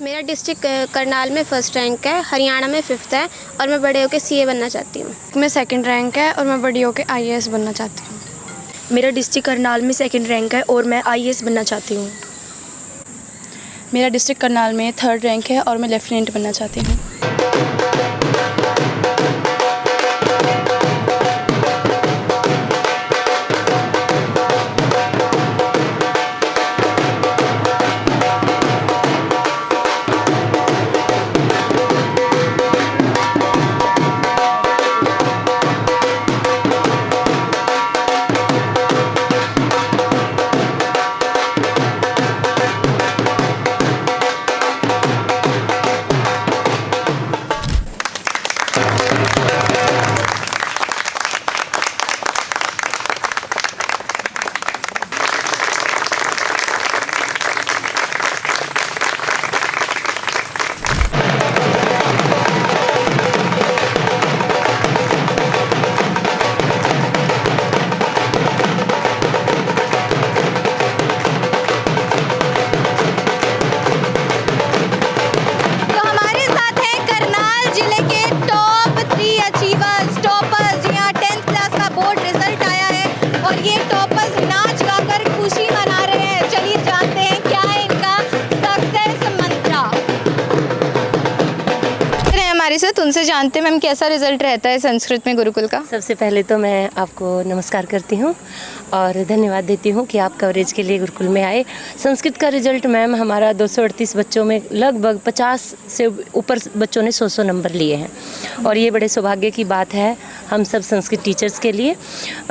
मेरा डिस्ट्रिक्ट करनाल में first rank है, हरियाणा में 5th है और मैं बड़े होकर सीए बनना चाहती हूँ। मैं सेकंड रैंक है और मैं बड़ी होकर आईएएस बनना चाहती हूँ। मेरा डिस्ट्रिक्ट करनाल में सेकंड रैंक है और मैं आईएएस बनना चाहती हूँ। मेरा डिस्ट्रिक्ट करनाल में 3rd रैंक है और मैं लेफ्टिनेंट बनना चाहती हूँ। हमारे साथ उनसे जानते हैं मैम कैसा रिजल्ट रहता है संस्कृत में गुरुकुल का। सबसे पहले तो मैं आपको नमस्कार करती हूँ और धन्यवाद देती हूँ कि आप कवरेज के लिए गुरुकुल में आए। संस्कृत का रिजल्ट मैम हमारा 238 बच्चों में लगभग 50 से ऊपर बच्चों ने 100 नंबर लिए हैं और ये बड़े सौभाग्य की बात है हम सब संस्कृत टीचर्स के लिए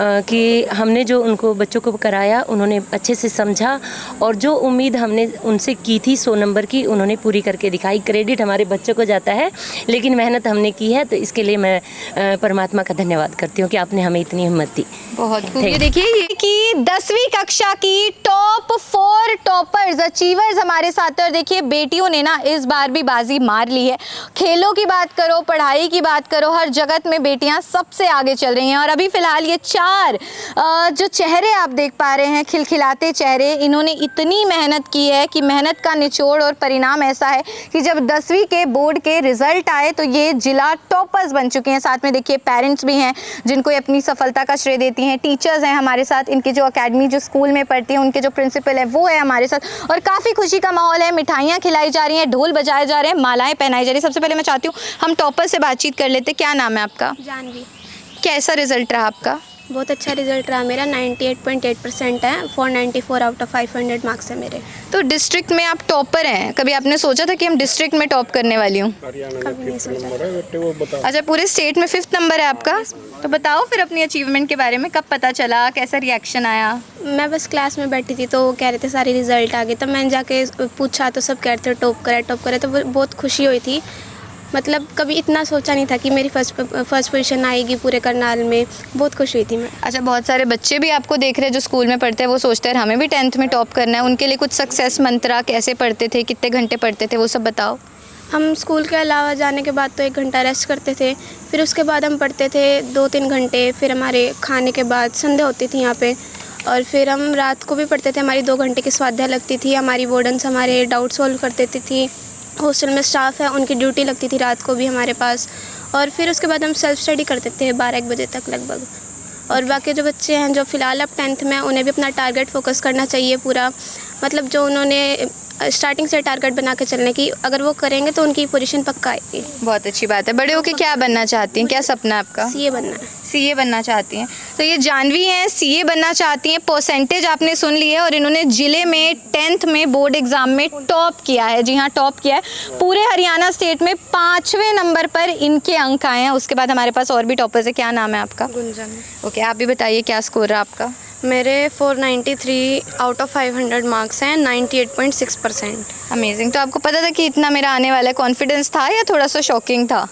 कि हमने जो उनको बच्चों को कराया उन्होंने अच्छे से समझा और जो उम्मीद हमने उनसे की थी 100 नंबर की उन्होंने पूरी करके दिखाई। क्रेडिट हमारे बच्चों को जाता है लेकिन मेहनत हमने की है, तो इसके लिए मैं परमात्मा का धन्यवाद करती हूँ कि आपने हमें इतनी हिम्मत दी। बहुत खूब। ये देखिए ये कि 10वीं कक्षा की टॉप 4 टॉपर्स अचीवर्स हमारे साथ हैं और देखिए बेटियों ने ना इस बार भी बाजी मार ली है। खेलों की बात करो, पढ़ाई की बात करो, हर जगत में बेटियां सबसे आगे चल रही हैं। और अभी फ़िलहाल ये 4 जो चेहरे आप देख पा रहे हैं, खिलखिलाते चेहरे, इन्होंने इतनी मेहनत की है कि मेहनत का निचोड़ और परिणाम ऐसा है कि जब 10वीं के बोर्ड के रिजल्ट आए तो ये जिला टॉपर्स बन चुके हैं। साथ में देखिए पेरेंट्स भी हैं जिनको अपनी सफलता का श्रेय देती हैं, टीचर्स हैं हमारे साथ, इनकी जो अकेडमी जो स्कूल में पढ़ती हैं उनके जो प्रिंसिपल है वो है हमारे साथ और काफ़ी खुशी का माहौल है। मिठाइयाँ खिलाई जा रही हैं, ढोल बजाए जा रहे हैं, मालाएं पहनाई जा रही हैं। सबसे पहले मैं चाहती हूँ हम टॉपर से बातचीत कर लेते। क्या नाम है आपका? जानवी। कैसा रिजल्ट रहा आपका? बहुत अच्छा रिजल्ट रहा मेरा, 98.8% है, 494 आउट ऑफ 500 मार्क्स है मेरे। तो डिस्ट्रिक्ट में आप टॉपर हैं, कभी आपने सोचा था कि हम डिस्ट्रिक्ट में टॉप करने वाली हूँ? कभी नहीं सोचा। अच्छा, पूरे स्टेट में 5th नंबर है आपका। तो बताओ फिर अपनी अचीवमेंट के बारे में, कब पता चला, कैसा रिएक्शन आया? मैं बस क्लास में बैठी थी तो वो कह रहे थे सारे रिजल्ट आ गए, तब मैंने जाके पूछा तो सब कह रहे थे टॉप करे, तो बहुत खुशी हुई थी। मतलब कभी इतना सोचा नहीं था कि मेरी फर्स्ट पोजीशन आएगी पूरे करनाल में, बहुत खुश हुई थी मैं। अच्छा, बहुत सारे बच्चे भी आपको देख रहे हैं जो स्कूल में पढ़ते हैं, वो सोचते हैं हमें भी 10th में टॉप करना है, उनके लिए कुछ सक्सेस मंत्रा, कैसे पढ़ते थे, कितने घंटे पढ़ते थे, वो सब बताओ। हम स्कूल के अलावा जाने के बाद तो 1 घंटा रेस्ट करते थे, फिर उसके बाद हम पढ़ते थे 2-3 घंटे, फिर हमारे खाने के बाद संध्या होती थी यहाँ पे और फिर हम रात को भी पढ़ते थे। हमारी 2 घंटे की स्वाध्याय लगती थी, हमारी वार्डन्स हमारे डाउट सॉल्व कर देती थी, हॉस्टल में स्टाफ है उनकी ड्यूटी लगती थी रात को भी हमारे पास और फिर उसके बाद हम सेल्फ स्टडी करते थे 12-1 बजे तक लगभग। और बाकी जो बच्चे हैं जो फ़िलहाल अब 10th में, उन्हें भी अपना टारगेट फोकस करना चाहिए पूरा, मतलब जो उन्होंने स्टार्टिंग से टारगेट बना के चलने की, अगर वो करेंगे तो उनकी पोजीशन पक्का आएगी। बहुत अच्छी बात है। बड़े होके क्या बनना चाहती हैं, क्या सपना है आपका? सीए बनना है। सीए बनना चाहती हैं। तो ये जानवी हैं, सीए बनना चाहती हैं। परसेंटेज आपने सुन ली है और इन्होंने ज़िले में 10th में बोर्ड एग्ज़ाम में टॉप किया है। जी हाँ, टॉप किया है। पूरे हरियाणा स्टेट में 5वें नंबर पर इनके अंक आए हैं। उसके बाद हमारे पास और भी टॉपर्स है। क्या नाम है आपका? गुंजन। ओके, आप भी बताइए क्या स्कोर रहा आपका? मेरे 493 आउट ऑफ 500 मार्क्स हैं, 98.6%। अमेजिंग। तो आपको पता था कि इतना मेरा आने वाला है, कॉन्फिडेंस था या थोड़ा सा शॉकिंग था?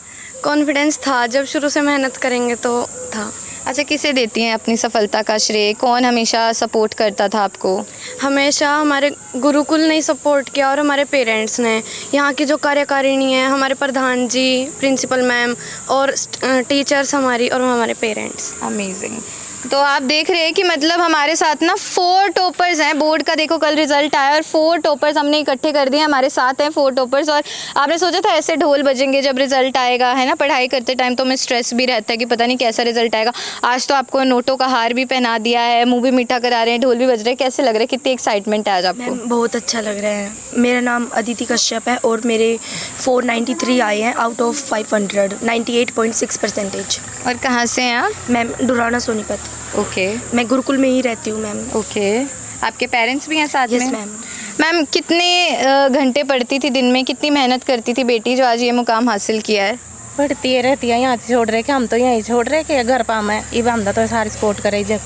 कॉन्फिडेंस था, जब शुरू से मेहनत करेंगे तो था। अच्छा, किसे देती हैं अपनी सफलता का श्रेय? कौन हमेशा सपोर्ट करता था आपको? हमेशा हमारे गुरुकुल ने सपोर्ट किया और हमारे पेरेंट्स ने, यहाँ की जो कार्यकारिणी है, हमारे प्रधान जी, प्रिंसिपल मैम और टीचर्स हमारी और हमारे पेरेंट्स। अमेजिंग। तो आप देख रहे हैं कि मतलब हमारे साथ ना 4 टॉपर्स हैं। बोर्ड का देखो कल रिजल्ट आया और 4 टॉपर्स हमने इकट्ठे कर दिए, हमारे साथ हैं 4 टॉपर्स। और आपने सोचा था ऐसे ढोल बजेंगे जब रिजल्ट आएगा, है ना? पढ़ाई करते टाइम तो हमें स्ट्रेस भी रहता है कि पता नहीं कैसा रिजल्ट आएगा। आज तो आपको नोटों का हार भी पहना दिया है, मुँह भी मीठा करा रहे हैं, ढोल भी बज रहे हैं, कैसे लग रहा है? कितनी एक्साइटमेंट है आज आपको? मैम बहुत अच्छा लग रहा है। मेरा नाम अदिति कश्यप है और मेरे 493 आए हैं आउट ऑफ 500, 98.6%। और कहाँ से हैं आप? मैम डुराना सोनीपत। ओके मैं गुरुकुल में ही रहती हूँ मैम। ओके, आपके पेरेंट्स भी हैं साथ यस में? मैम। मैम कितने घंटे पढ़ती थी दिन में, कितनी मेहनत करती थी बेटी जो आज ये मुकाम हासिल किया है? पढ़ती है रहती है, यहाँ से छोड़ रहे कि हम तो यहीं छोड़ रहे कि घर पा मैं इब हमदा तो सारी सपोर्ट करे जब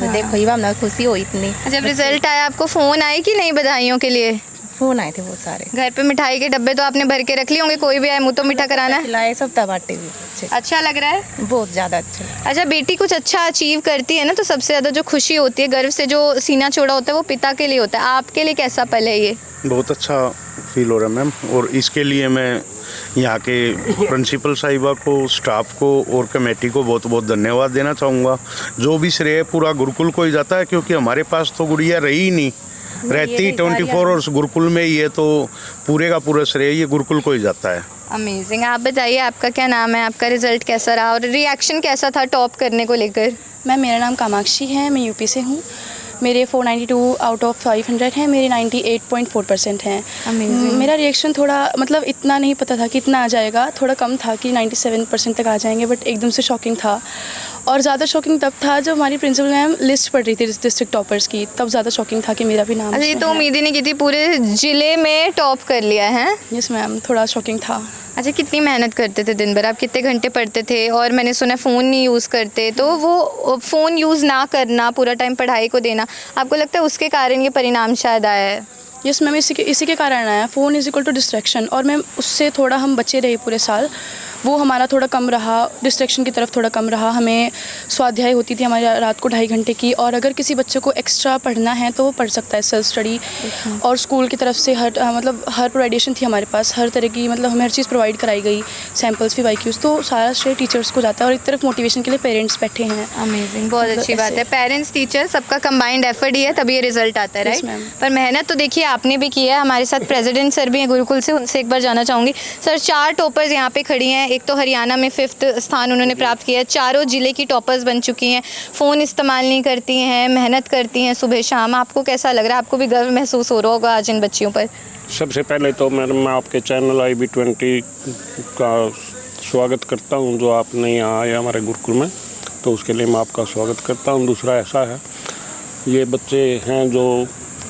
देखो इब हमदा खुशी हो इतनी। जब रिजल्ट आया आपको फ़ोन आए कि नहीं बधाइयों के लिए? फोन आए थे बहुत सारे। घर पे मिठाई के डब्बे तो आपने भर के रख लिए होंगे, कोई भी आए मुँह तो मीठा कराना है। खिलाए सब बाटे भी अच्छे, अच्छा लग रहा है? बहुत ज़्यादा अच्छा। अच्छा, बेटी कुछ अच्छा अचीव करती है ना तो सबसे ज़्यादा जो खुशी होती है, गर्व से जो सीना चौड़ा होता है वो पिता के लिए होता है। आपके लिए कैसा पल है ये? बहुत अच्छा फील हो रहा है मैम, और इसके लिए मैं यहाँ के प्रिंसिपल साहिबा को, स्टाफ को और कमेटी को बहुत बहुत धन्यवाद देना चाहूँगा। जो भी श्रेय पूरा गुरुकुल को ही जाता है, क्योंकि हमारे पास तो गुड़िया रही ही नहीं, रहती 24 आवर्स गुरुकुल में ही है, तो पूरे का पूरा श्रेय ये गुरुकुल को ही जाता है। अमेजिंग। आप बताइए आपका क्या नाम है, आपका रिजल्ट कैसा रहा और रिएक्शन कैसा था टॉप करने को लेकर? मैम मेरा नाम कामाक्षी है, मैं यूपी से हूँ। मेरे 492 आउट ऑफ 500 हैं, मेरे 98.4% हैं। मेरा रिएक्शन थोड़ा मतलब इतना नहीं पता था कि इतना आ जाएगा, थोड़ा कम था कि 97% तक आ जाएंगे, बट एकदम से शॉकिंग था। और ज़्यादा शॉकिंग तब था जब हमारी प्रिंसिपल मैम लिस्ट पढ़ रही थी डिस्ट्रिक्ट टॉपर्स की, तब ज़्यादा शॉकिंग था कि मेरा भी नाम। अच्छा, ये तो उम्मीद ही नहीं की थी, पूरे ज़िले में टॉप कर लिया है। यस मैम, थोड़ा शॉकिंग था। अच्छा, कितनी मेहनत करते थे दिन भर, आप कितने घंटे पढ़ते थे? और मैंने सुना फ़ोन नहीं यूज़ करते, तो वो फ़ोन यूज़ ना करना, पूरा टाइम पढ़ाई को देना, आपको लगता है उसके कारण ये परिणाम शायद आया है? यस मैम, इसी के कारण आया। Phone is equal to distraction, और मैम उससे थोड़ा हम बचे रहे पूरे साल, वो हमारा थोड़ा कम रहा, डिस्ट्रैक्शन की तरफ थोड़ा कम रहा। हमें स्वाध्याय होती थी हमारी रात को 2.5 घंटे की, और अगर किसी बच्चे को एक्स्ट्रा पढ़ना है तो वो पढ़ सकता है, सेल्फ स्टडी। और स्कूल की तरफ से हर प्रोवाइडेशन थी हमारे पास, हर तरह की मतलब हमें हर चीज़ प्रोवाइड कराई गई, सैम्पल्स भी वाईक्यूज़, तो सारा श्रेय टीचर्स को जाता है। और एक तरफ मोटिवेशन के लिए पेरेंट्स बैठे हैं। अमेजिंग, बहुत अच्छी बात है। पेरेंट्स टीचर सबका कंबाइंड एफर्ट ही है तभी ये रिजल्ट आता है, राइट? पर मेहनत तो देखिए आपने भी की है। हमारे साथ प्रेसिडेंट सर भी हैं गुरुकुल से, उनसे एक बार जाना चाहूँगी। सर, 4 टॉपर्स यहाँ पे खड़ी हैं, एक तो हरियाणा में 5th स्थान उन्होंने प्राप्त किया है, चारों जिले की टॉपर्स बन चुकी हैं, फ़ोन इस्तेमाल नहीं करती हैं, मेहनत करती हैं सुबह शाम। आपको कैसा लग रहा है? आपको भी गर्व महसूस हो रहा होगा आज इन बच्चियों पर? सबसे पहले तो मैं आपके चैनल IB20 का स्वागत करता हूं, जो आपने यहाँ आए हमारे गुरुकुल में, तो उसके लिए मैं आपका स्वागत करता हूं। दूसरा ऐसा है, ये बच्चे हैं जो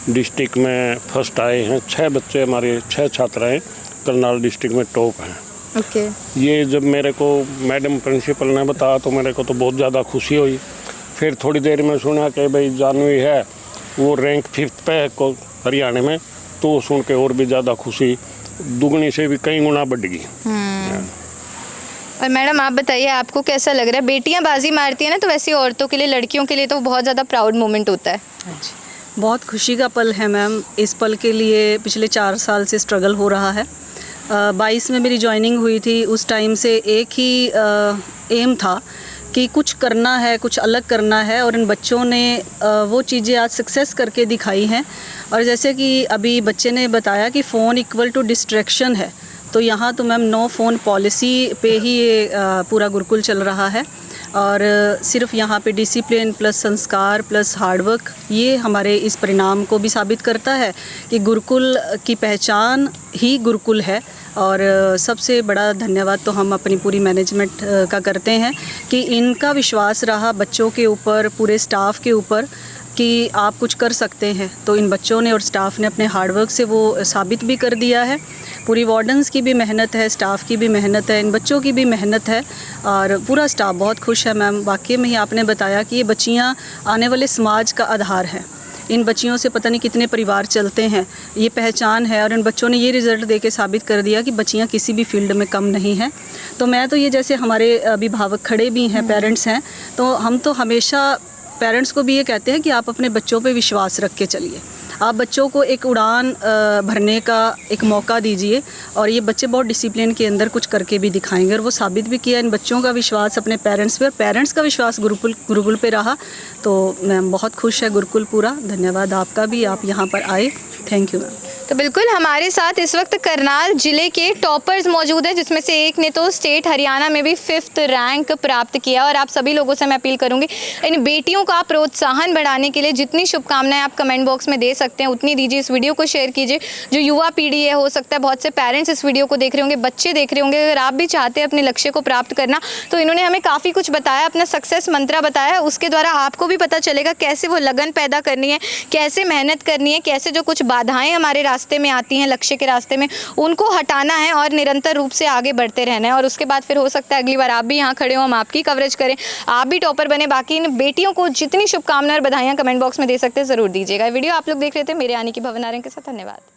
डिस्ट्रिक्ट में फर्स्ट आए हैं, 6 बच्चे हमारे 6 छात्र हैं करनाल डिस्ट्रिक्ट में टॉप हैं। ओके। ये जब मेरे को मैडम प्रिंसिपल ने बताया तो मेरे को तो बहुत ज़्यादा खुशी हुई। फिर थोड़ी देर में सुना कि भाई जानवी है वो रैंक 5th पे है को हरियाणा में, तो सुन के और भी ज़्यादा खुशी दुगनी से भी कई गुना बढ़ गई। और मैडम आप बताइए आपको कैसा लग रहा है? बेटियां बाजी मारती हैं ना, तो वैसे औरतों के लिए, लड़कियों के लिए तो बहुत ज़्यादा प्राउड मोमेंट होता है। बहुत खुशी का पल है मैम। इस पल के लिए पिछले 4 साल से स्ट्रगल हो रहा है। 22 में मेरी जॉइनिंग हुई थी, उस टाइम से एक ही एम था कि कुछ करना है, कुछ अलग करना है, और इन बच्चों ने वो चीज़ें आज सक्सेस करके दिखाई हैं। और जैसे कि अभी बच्चे ने बताया कि फ़ोन इक्वल टू डिस्ट्रैक्शन है, तो यहाँ तो मैम नो फ़ोन पॉलिसी पे ही ये पूरा गुरुकुल चल रहा है। और सिर्फ यहाँ पे डिसिप्लिन प्लस संस्कार प्लस हार्डवर्क, ये हमारे इस परिणाम को भी साबित करता है कि गुरुकुल की पहचान ही गुरुकुल है। और सबसे बड़ा धन्यवाद तो हम अपनी पूरी मैनेजमेंट का करते हैं कि इनका विश्वास रहा बच्चों के ऊपर, पूरे स्टाफ के ऊपर, कि आप कुछ कर सकते हैं। तो इन बच्चों ने और स्टाफ ने अपने हार्डवर्क से वो साबित भी कर दिया है। पूरी वार्डन्स की भी मेहनत है, स्टाफ की भी मेहनत है, इन बच्चों की भी मेहनत है, और पूरा स्टाफ बहुत खुश है मैम। वाकई में ही आपने बताया कि ये बच्चियाँ आने वाले समाज का आधार हैं। इन बच्चियों से पता नहीं कितने परिवार चलते हैं, ये पहचान है। और इन बच्चों ने ये रिज़ल्ट देके साबित कर दिया कि बच्चियाँ किसी भी फील्ड में कम नहीं हैं। तो मैं तो ये, जैसे हमारे अभिभावक खड़े भी हैं, पेरेंट्स हैं, तो हम तो हमेशा पेरेंट्स को भी ये कहते हैं कि आप अपने बच्चों पे विश्वास रख के चलिए। आप बच्चों को एक उड़ान भरने का एक मौका दीजिए और ये बच्चे बहुत डिसिप्लिन के अंदर कुछ करके भी दिखाएंगे और वो साबित भी किया। इन बच्चों का विश्वास अपने पेरेंट्स पे और पेरेंट्स का विश्वास गुरुकुल पे रहा। तो मैम बहुत खुश है गुरुकुल पूरा। धन्यवाद आपका भी, आप यहाँ पर आए। Thank you ma'am. तो बिल्कुल हमारे साथ इस वक्त करनाल जिले के टॉपर्स मौजूद हैं, जिसमें से एक ने तो स्टेट हरियाणा में भी 5th रैंक प्राप्त किया। और आप सभी लोगों से मैं अपील करूंगी, इन बेटियों का प्रोत्साहन बढ़ाने के लिए जितनी शुभकामनाएं आप कमेंट बॉक्स में दे सकते हैं उतनी दीजिए। इस वीडियो को शेयर कीजिए। जो युवा पीढ़ी है, हो सकता है बहुत से पेरेंट्स इस वीडियो को देख रहे होंगे, बच्चे देख रहे होंगे, अगर आप भी चाहते हैं अपने लक्ष्य को प्राप्त करना तो इन्होंने हमें काफ़ी कुछ बताया, अपना सक्सेस मंत्रा बताया। उसके द्वारा आपको भी पता चलेगा कैसे वो लगन पैदा करनी है, कैसे मेहनत करनी है, कैसे जो कुछ बाधाएं हमारे रास्ते में आती हैं लक्ष्य के रास्ते में उनको हटाना है और निरंतर रूप से आगे बढ़ते रहना है। और उसके बाद फिर हो सकता है अगली बार आप भी यहाँ खड़े हो, हम आपकी कवरेज करें, आप भी टॉपर बने। बाकी इन बेटियों को जितनी शुभकामनाएं और बधाइयाँ कमेंट बॉक्स में दे सकते हैं ज़रूर दीजिएगा। वीडियो आप लोग देख रहे थे मेरे यानी कि भवन आर्यन के साथ। धन्यवाद।